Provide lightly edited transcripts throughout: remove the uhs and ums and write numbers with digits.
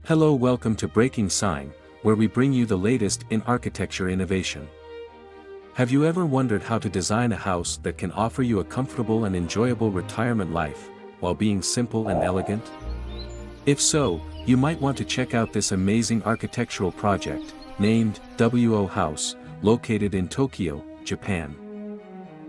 Hello, welcome to Breaking Sign, where we bring you the latest in architecture innovation. Have you ever wondered how to design a house that can offer you a comfortable and enjoyable retirement life, while being simple and elegant? If so, you might want to check out this amazing architectural project, named WO House, located in Tokyo, Japan.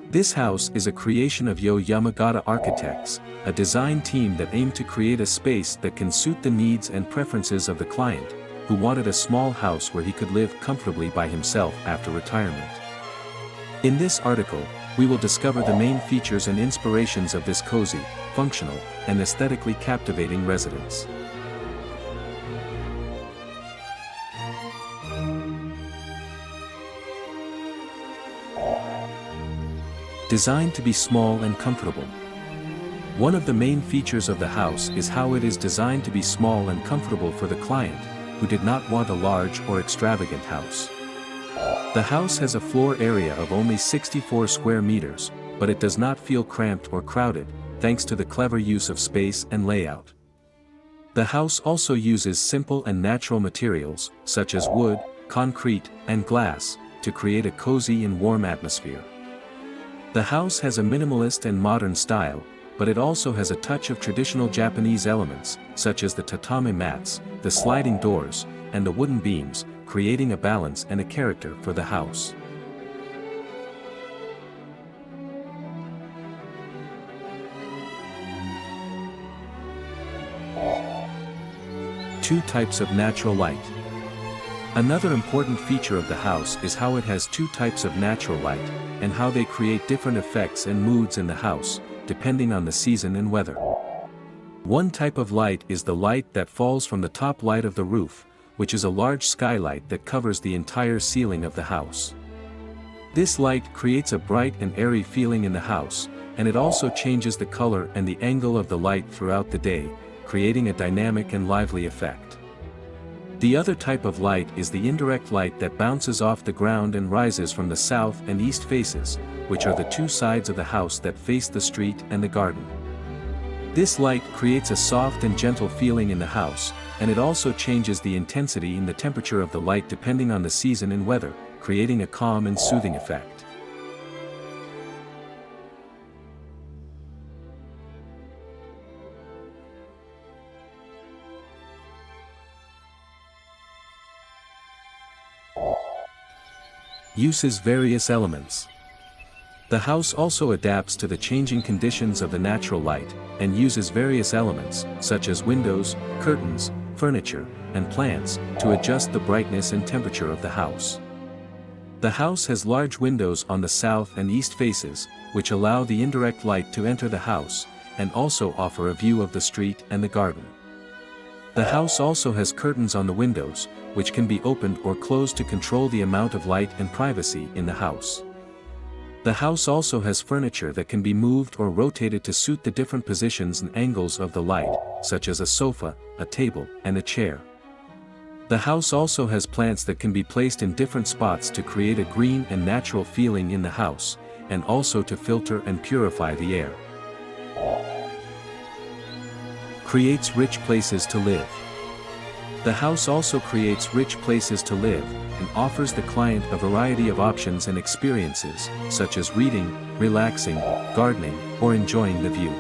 This house is a creation of Yamagata Architects, a design team that aimed to create a space that can suit the needs and preferences of the client, who wanted a small house where he could live comfortably by himself after retirement. In this article, we will discover the main features and inspirations of this cozy, functional, and aesthetically captivating residence. Designed to be small and comfortable. One of the main features of the house is how it is designed to be small and comfortable for the client, who did not want a large or extravagant house. The house has a floor area of only 64 square meters, but it does not feel cramped or crowded, thanks to the clever use of space and layout. The house also uses simple and natural materials, such as wood, concrete, and glass, to create a cozy and warm atmosphere. The house has a minimalist and modern style, but it also has a touch of traditional Japanese elements, such as the tatami mats, the sliding doors, and the wooden beams, creating a balance and a character for the house. Two types of natural light. Another important feature of the house is how it has two types of natural light, and how they create different effects and moods in the house, depending on the season and weather. One type of light is the light that falls from the top light of the roof, which is a large skylight that covers the entire ceiling of the house. This light creates a bright and airy feeling in the house, and it also changes the color and the angle of the light throughout the day, creating a dynamic and lively effect. The other type of light is the indirect light that bounces off the ground and rises from the south and east faces, which are the two sides of the house that face the street and the garden. This light creates a soft and gentle feeling in the house, and it also changes the intensity and the temperature of the light depending on the season and weather, creating a calm and soothing effect. Uses various elements. The house also adapts to the changing conditions of the natural light, and uses various elements, such as windows, curtains, furniture, and plants, to adjust the brightness and temperature of the house. The house has large windows on the south and east faces, which allow the indirect light to enter the house, and also offer a view of the street and the garden. The house also has curtains on the windows, which can be opened or closed to control the amount of light and privacy in the house. The house also has furniture that can be moved or rotated to suit the different positions and angles of the light, such as a sofa, a table, and a chair. The house also has plants that can be placed in different spots to create a green and natural feeling in the house, and also to filter and purify the air. Creates rich places to live. The house also creates rich places to live, and offers the client a variety of options and experiences, such as reading, relaxing, gardening, or enjoying the view.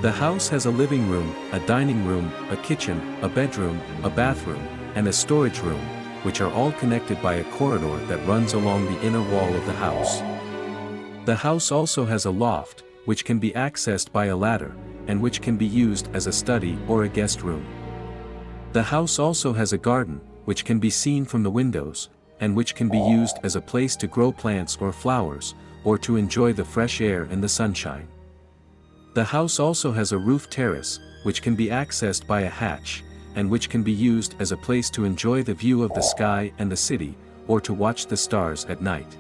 The house has a living room, a dining room, a kitchen, a bedroom, a bathroom, and a storage room, which are all connected by a corridor that runs along the inner wall of the house. The house also has a loft, which can be accessed by a ladder, and which can be used as a study or a guest room. The house also has a garden, which can be seen from the windows, and which can be used as a place to grow plants or flowers, or to enjoy the fresh air and the sunshine. The house also has a roof terrace, which can be accessed by a hatch, and which can be used as a place to enjoy the view of the sky and the city, or to watch the stars at night.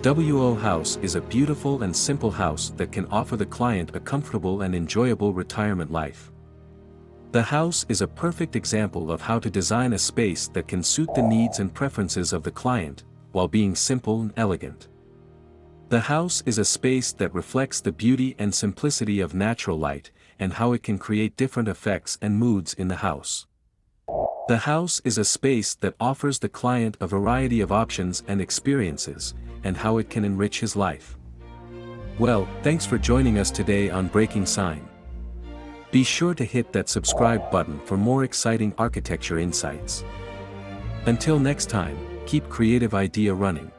WO House is a beautiful and simple house that can offer the client a comfortable and enjoyable retirement life. The house is a perfect example of how to design a space that can suit the needs and preferences of the client, while being simple and elegant. The house is a space that reflects the beauty and simplicity of natural light, and how it can create different effects and moods in the house. The house is a space that offers the client a variety of options and experiences, and how it can enrich his life. Well, thanks for joining us today on Breaking Sign. Be sure to hit that subscribe button for more exciting architecture insights. Until next time, keep creative idea running.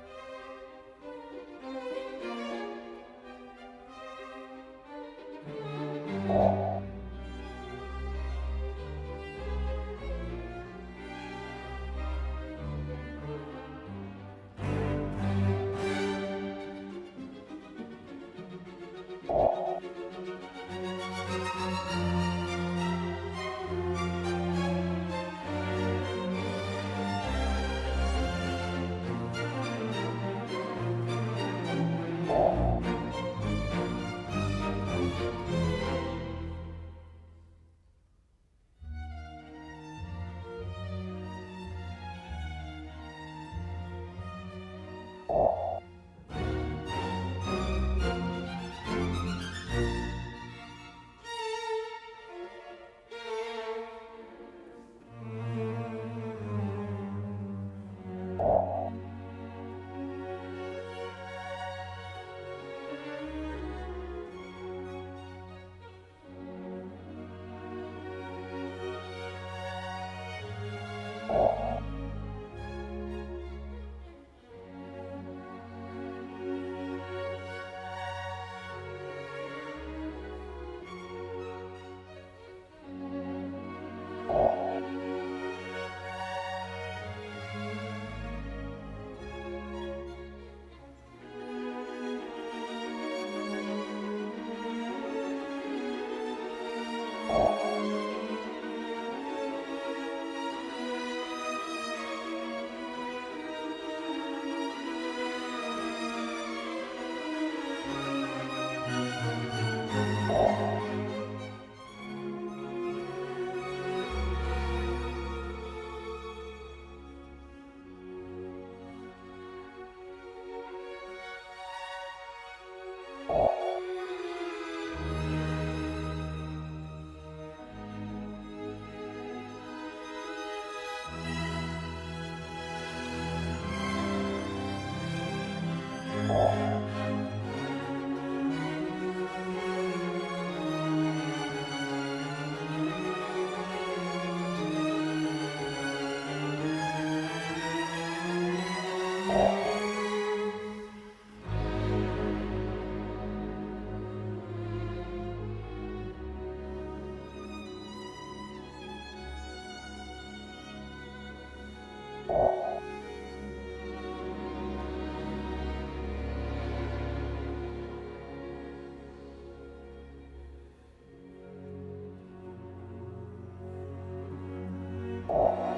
You